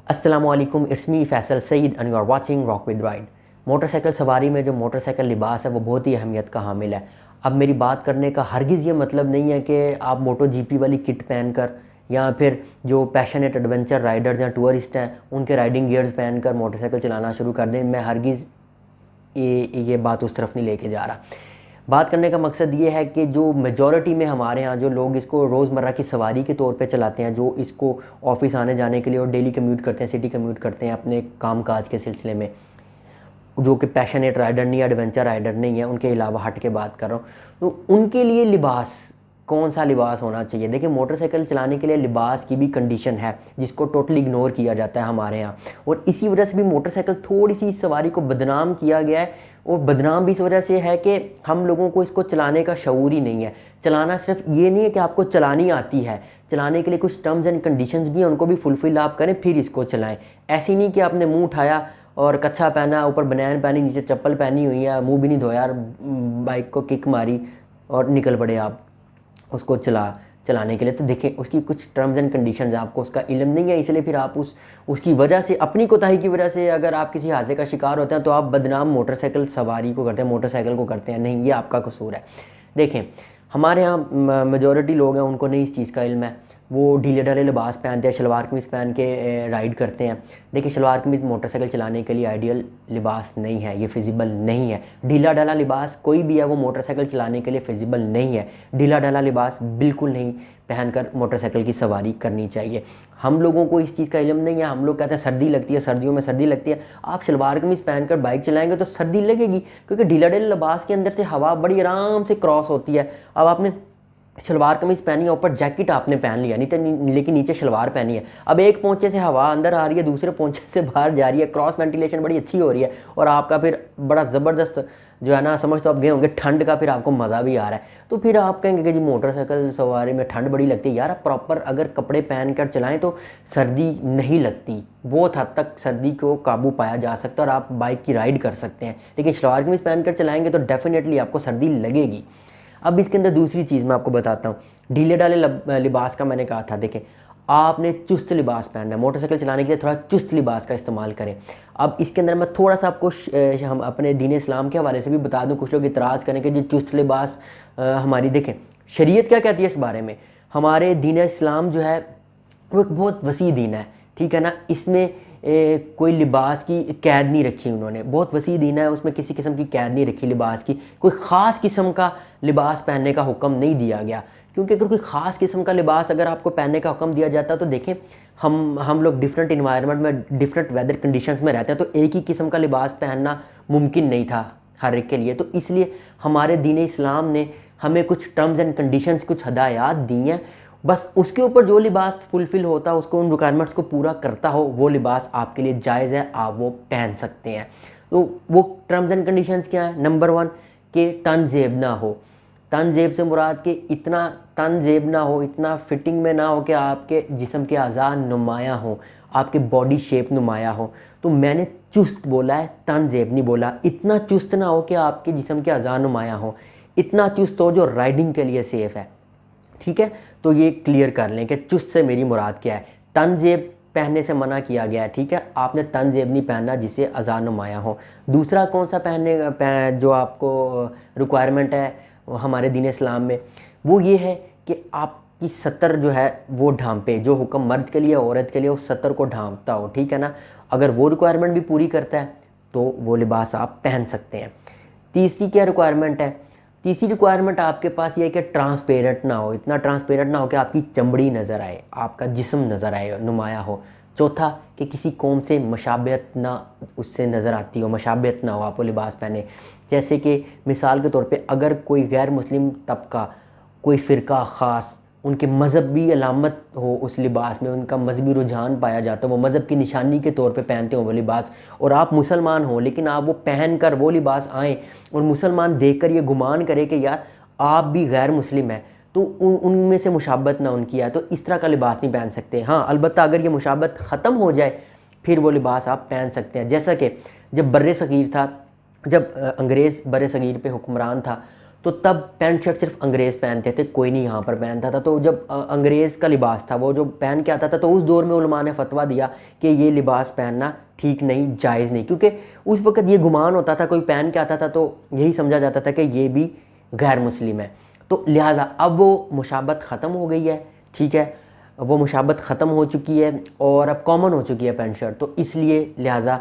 अस्सलामुअलैकुम, it's me Faisal Saeed and you are watching rock with ride. Motorcycle सवारी में जो मोटरसाइकिल लिबास है वो बहुत ही अहमियत का हामिल है। अब मेरी बात करने का हरगिज़ ये मतलब नहीं है कि आप मोटो जीपी वाली किट पहनकर या फिर जो पैशनेट एडवेंचर राइडर्स या टूरिस्ट हैं उनके राइडिंग गियर्स पहनकर मोटरसाइकिल चलाना शुरू कर दें। मैं हरगिज़ ये बात उस तरफ नहीं लेके जा रहा। बात करने का मकसद ये है कि जो मेजॉरिटी में हमारे यहाँ जो लोग इसको रोज़मर्रा की सवारी के तौर पे चलाते हैं, जो इसको ऑफिस आने जाने के लिए और डेली कम्यूट करते हैं, सिटी कम्यूट करते हैं अपने काम काज के सिलसिले में, जो कि पैशनेट राइडर नहीं, एडवेंचर राइडर नहीं है, उनके अलावा हट के बात कर रहा हूँ, तो उनके लिए लिबास कौन सा लिबास होना चाहिए। देखिए, मोटरसाइकिल चलाने के लिए लिबास की भी कंडीशन है जिसको टोटली इग्नोर किया जाता है हमारे यहाँ, और इसी वजह से भी मोटरसाइकिल थोड़ी सी इस सवारी को बदनाम किया गया है। और बदनाम भी इस वजह से है कि हम लोगों को इसको चलाने का शऊर ही नहीं है। चलाना सिर्फ ये नहीं है कि आपको चलानी आती है, चलाने के लिए कुछ टर्म्स एंड कंडीशंस भी हैं, उनको भी फुलफिल आप करें फिर इसको चलाएं। ऐसी नहीं कि आपने मुंह उठाया और कच्छा पहना, ऊपर बनैन पहनी, नीचे चप्पल पहनी हुई है, मुंह भी नहीं धोया और बाइक को किक मारी और निकल पड़े आप उसको चलाने के लिए। तो देखें, उसकी कुछ टर्म्स एंड कंडीशंस हैं, आपको उसका इल्म नहीं है, इसलिए फिर आप उसकी वजह से, अपनी कोताही की वजह से अगर आप किसी हादसे का शिकार होते हैं तो आप बदनाम मोटरसाइकिल सवारी को करते हैं, मोटरसाइकिल को करते हैं। नहीं, ये आपका कसूर है। देखें, हमारे यहाँ मेजॉरिटी लोग हैं उनको नहीं इस चीज़ का इल्म है, वो ढीले ढाले लिबास पहनते हैं, शलवार कमीज़ पहन के राइड करते हैं। देखिए, शलवार कमीज़ मोटरसाइकिल चलाने के लिए आइडियल लिबास नहीं है, ये फिजिबल नहीं है। ढीला ढाला लिबास कोई भी है वो मोटरसाइकिल चलाने के लिए फिजिबल नहीं है। ढीला ढाला लिबास बिल्कुल नहीं पहनकर मोटरसाइकिल की सवारी करनी चाहिए। हम लोगों को इस चीज़ का इल्म नहीं है। हम लोग कहते हैं सर्दी लगती है, सर्दियों में सर्दी लगती है। आप शलवार कमीज़ पहनकर बाइक चलाएंगे तो सर्दी लगेगी, क्योंकि ढीला ढाले लिबास के अंदर से हवा बड़ी आराम से क्रॉस होती है। अब आपने शलवार कमीज़ पहनी है, ऊपर जैकेट आपने पहन लिया, नहीं तो लेकिन नीचे शलवार पहनी है। अब एक पोंचे से हवा अंदर आ रही है, दूसरे पोंचे से बाहर जा रही है, क्रॉस वेंटिलेशन बड़ी अच्छी हो रही है, और आपका फिर बड़ा ज़बरदस्त जो है ना, समझ तो आप गए होंगे, ठंड का फिर आपको मज़ा भी आ रहा है। तो फिर आप कहेंगे कि जी मोटरसाइकिल सवारी में ठंड बड़ी लगती है। यार, आप प्रॉपर अगर कपड़े पहन कर चलाएँ तो सर्दी नहीं लगती, बहुत हद तक सर्दी को काबू पाया जा सकता है और आप बाइक की राइड कर सकते हैं। लेकिन शलवार कमीज़ पहन कर चलाएँगे तो डेफिनेटली आपको सर्दी लगेगी। अब इसके अंदर दूसरी चीज़ मैं आपको बताता हूँ। ढीले ढाले लिबास का मैंने कहा था, देखें, आपने चुस्त लिबास पहनना है। मोटरसाइकिल चलाने के लिए थोड़ा चुस्त लिबास का इस्तेमाल करें। अब इसके अंदर मैं थोड़ा सा आपको हम अपने दीन इस्लाम के हवाले से भी बता दूं। कुछ लोग इतराज़ करें कि जी चुस्त लिबास हमारी, देखें शरीयत क्या कहती है इस बारे में। हमारे दीन इस्लाम जो है वो एक बहुत वसी दीन है, ठीक है ना। इसमें कोई लिबास की कैद नहीं रखी उन्होंने, बहुत वसी दीन है, उसमें किसी किस्म की कैद नहीं रखी लिबास की। कोई ख़ास किस्म का लिबास पहनने का हुक्म नहीं दिया गया, क्योंकि अगर कोई ख़ास किस्म का लिबास अगर आपको पहनने का हुक्म दिया जाता तो देखें, हम लोग डिफरेंट इन्वायरमेंट में, डिफरेंट वेदर कंडीशंस में रहते हैं, तो एक ही किस्म का लिबास पहनना मुमकिन नहीं था हर एक के लिए। तो इसलिए हमारे दीन इस्लाम ने हमें कुछ टर्म्स एंड कंडीशंस, कुछ हदायत दी हैं। बस उसके ऊपर जो लिबास फुलफ़िल होता है, उसको उन रिक्वायरमेंट्स को पूरा करता हो, वो लिबास आपके लिए जायज़ है, आप वो पहन सकते हैं। तो वो टर्म्स एंड कंडीशंस क्या है? नंबर 1 कि तनज़ेब ना हो। तनज़ेब से मुराद कि इतना तनज़ेब ना हो, इतना फिटिंग में ना हो कि आपके जिस्म के अज़ा नुमायाँ हो, आपके बॉडी शेप नुमायाँ हो। तो मैंने चुस्त बोला है, तनज़ेब नहीं बोला। इतना चुस्त ना हो कि आपके जिस्म के अज़ा नुमायाँ हो, इतना चुस्त हो जो राइडिंग के लिए सेफ़ है, ठीक है। तो ये क्लियर कर लें कि चुस्त से मेरी मुराद क्या है। तनज़ेब पहनने से मना किया गया है, ठीक है। आपने तनज़ेब नहीं पहनना जिससे अज़ा नुमायाँ हो। दूसरा कौन सा जो आपको रिक्वायरमेंट है हमारे दीन इस्लाम में, वो ये है कि आपकी सतर जो है वो ढांपे। जो हुक्म मर्द के लिए, औरत के लिए, उस सतर को ढांपता हो, ठीक है ना। अगर वो रिक्वायरमेंट भी पूरी करता है तो वो लिबास आप पहन सकते हैं। तीसरी क्या रिक्वायरमेंट है? तीसरी रिक्वायरमेंट आपके पास ये है कि ट्रांसपेरेंट ना हो, इतना ट्रांसपेरेंट ना हो कि आपकी चमड़ी नज़र आए, आपका जिस्म नज़र आए, नुमाया हो। चौथा कि किसी कौम से मशाबहत ना उससे नज़र आती हो, मशाबहत ना हो, आप वो लिबास पहने। जैसे कि मिसाल के तौर पे अगर कोई गैर मुस्लिम तबका, कोई फ़िरका ख़ास, उनके मज़हबी अलामत हो उस लिबास में, उनका मजहबी रुझान पाया जाता है, वो मज़हब की निशानी के तौर पे पहनते हो वो लिबास, और आप मुसलमान हो लेकिन आप वो पहन कर वो लिबास आएँ और मुसलमान देख कर ये गुमान करे कि यार आप भी गैर मुस्लिम हैं, तो उनमें से मुशाबत ना उनकी है, तो इस तरह का लिबास नहीं पहन सकते। हाँ, अलबत्ता अगर ये मुशाबत ख़त्म हो जाए फिर वो लिबास आप पहन सकते हैं। जैसा कि जब बर्रे सग़ीर था, जब अंग्रेज़ बर्रे सग़ीर पे हुक्मरान था, तो तब पैंट शर्ट सिर्फ अंग्रेज़ पहनते थे, कोई नहीं यहाँ पर पहनता था। तो जब अंग्रेज़ का लिबास था वो जो पहन के आता था, तो उस दौर में उलमा ने फतवा दिया कि ये लिबास पहनना ठीक नहीं, जायज़ नहीं, क्योंकि उस वक़्त ये गुमान होता था, कोई पहन के आता था तो यही समझा जाता था कि ये भी गैर मुस्लिम है। तो लिहाजा अब वो मुशाबत ख़त्म हो गई है, ठीक है, वो मुशाबत ख़त्म हो चुकी है और अब कॉमन हो चुकी है पैंट शर्ट, तो इसलिए लिहाजा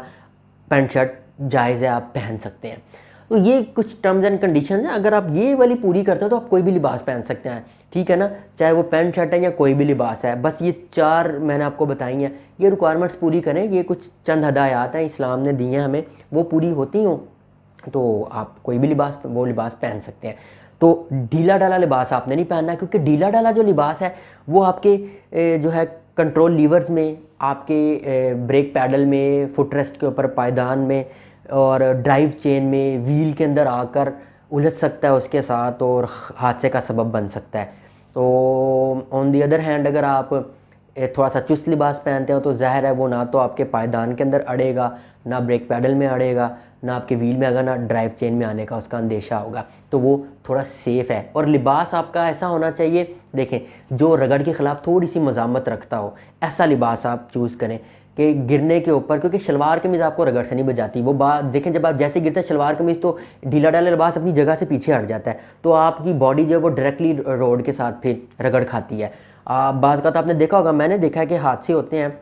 पैंट शर्ट जायज़ है, आप पहन सकते हैं। तो ये कुछ टर्म्स एंड कंडीशंस हैं, अगर आप ये वाली पूरी करते हो तो आप कोई भी लिबास पहन सकते हैं, ठीक है ना, चाहे वो पैंट शर्ट है या कोई भी लिबास है। बस ये 4 मैंने आपको बताई हैं, ये रिक्वायरमेंट्स पूरी करें, ये कुछ चंद हदायत हैं इस्लाम ने दी हैं हमें, वो पूरी होती हों तो आप कोई भी लिबास वो लिबास पहन सकते हैं। तो ढीला डाला लिबास आपने नहीं पहनना, क्योंकि ढीला डाला जो लिबास है वो आपके जो है कंट्रोल लीवर्स में, आपके ब्रेक पैडल में, फुट रेस्ट के ऊपर, पायदान में और ड्राइव चेन में, व्हील के अंदर आकर उलझ सकता है उसके साथ और हादसे का सबब बन सकता है। तो ऑन दी अदर हैंड अगर आप थोड़ा सा चुस्त लिबास पहनते हो तो ज़ाहिर है वो ना तो आपके पायदान के अंदर अड़ेगा, ना ब्रेक पैडल में अड़ेगा, ना आपके व्हील में आएगा, ना ड्राइव चेन में आने का उसका अंदेशा होगा, तो वो थोड़ा सेफ़ है। और लिबास आपका ऐसा होना चाहिए, देखें, जो रगड़ के ख़िलाफ़ थोड़ी सी मज़ामत रखता हो, ऐसा लिबास आप चूज़ करें कि गिरने के ऊपर, क्योंकि शलवार कमीज़ आपको रगड़ से नहीं बचाती, वो बात देखें, जब आप जैसे गिरते हैं शलवार कमीज़ तो ढीला डाला लिबास अपनी जगह से पीछे हट जाता है, तो आपकी बॉडी जो है वो डायरेक्टली रोड के साथ फिर रगड़ खाती है। बाज़ का तो आपने देखा होगा, मैंने देखा है कि हादसे होते हैं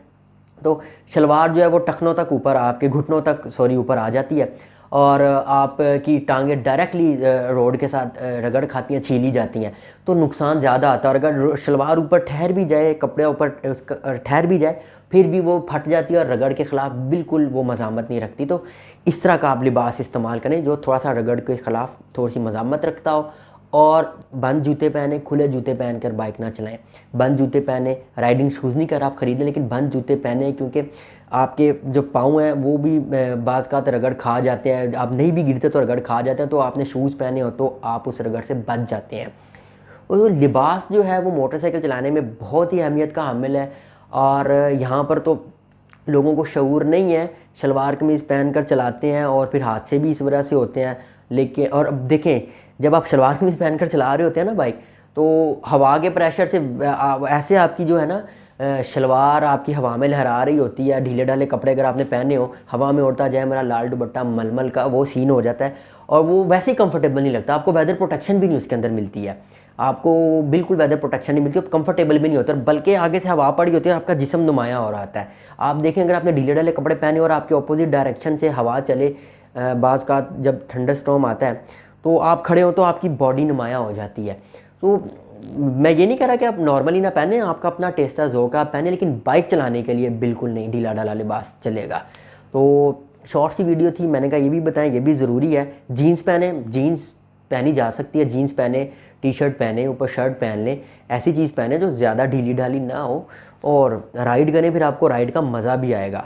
तो शलवार जो है वो टखनों तक ऊपर, आपके घुटनों तक ऊपर आ जाती है और आपकी टांगें डायरेक्टली रोड के साथ रगड़ खाती हैं, छीली जाती हैं, तो नुकसान ज़्यादा आता है। और अगर शलवार ऊपर ठहर भी जाए, कपड़े ऊपर उसका ठहर भी जाए, फिर भी वो फट जाती है और रगड़ के ख़िलाफ़ बिल्कुल वो मज़ामत नहीं रखती। तो इस तरह का आप लिबास इस्तेमाल करें जो थोड़ा सा रगड़ के ख़िलाफ़ थोड़ी सी मज़ामत रखता हो। और बंद जूते पहने, खुले जूते पहनकर बाइक ना चलाएं। बंद जूते पहने, राइडिंग शूज़ नहीं कर आप ख़रीदें, लेकिन बंद जूते पहने, क्योंकि आपके जो पाँव हैं वो भी बाज़ का रगड़ खा जाते हैं, आप नहीं भी गिरते तो रगड़ खा जाते हैं, तो आपने शूज़ पहने हो तो आप उस रगड़ से बच जाते हैं। और लिबास जो है वो मोटरसाइकिल चलाने में बहुत ही अहमियत का हामिल है, और यहाँ पर तो लोगों को शऊर नहीं है, शलवार कमीज़ पहन कर चलाते हैं और फिर हादसे भी इस वजह से होते हैं। लेकिन और अब देखें, जब आप शलवार कमीज़ पहन कर चला रहे होते हैं ना बाइक, तो हवा के प्रेशर से ऐसे आपकी जो है ना शलवार आपकी हवा में लहरा रही होती है, ढीले ढाले कपड़े अगर आपने पहने हो, हवा में उड़ता जाए मेरा लाल दुपट्टा मलमल का, वो सीन हो जाता है और वो वैसे ही कंफर्टेबल नहीं लगता। आपको वेदर प्रोटेक्शन भी नहीं उसके अंदर मिलती है, आपको बिल्कुल वेदर प्रोटेक्शन नहीं मिलती, कंफर्टेबल भी नहीं होता, बल्कि आगे से हवा पड़ी होती है, आपका जिस्म नुमाया हो रहा है। आप देखें, अगर आपने ढीले ढाले कपड़े पहने और आपके अपोजिट डायरेक्शन से हवा चले, बाज़ का जब थंडर स्टॉर्म आता है तो आप खड़े हो तो आपकी बॉडी नुमाया हो जाती है। तो मैं ये नहीं कह रहा कि आप नॉर्मली ना पहने, आपका अपना टेस्ट है, ज़ौक़ आप पहने, लेकिन बाइक चलाने के लिए बिल्कुल नहीं ढीला ढाला लिबास चलेगा। तो शॉर्ट सी वीडियो थी, मैंने कहा ये भी बताएं, ये भी ज़रूरी है। जीन्स पहने, जीन्स पहनी जा सकती है, जीन्स पहने, टी शर्ट पहने, ऊपर शर्ट पहन लें, ऐसी चीज़ पहने जो ज़्यादा ढीली ढाली ना हो, और राइड करें, फिर आपको राइड का मज़ा भी आएगा,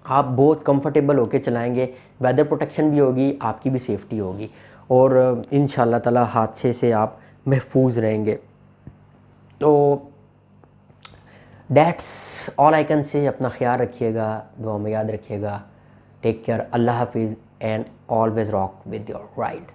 आप बहुत कंफर्टेबल होके चलाएंगे, वेदर प्रोटेक्शन भी होगी, आपकी भी सेफ्टी होगी, और इंशाल्लाह ताला हादसे से आप महफूज रहेंगे। तो that's all I can say. अपना ख्याल रखिएगा, दुआ में याद रखिएगा। टेक केयर, अल्लाह हाफिज़ and always rock with your ride.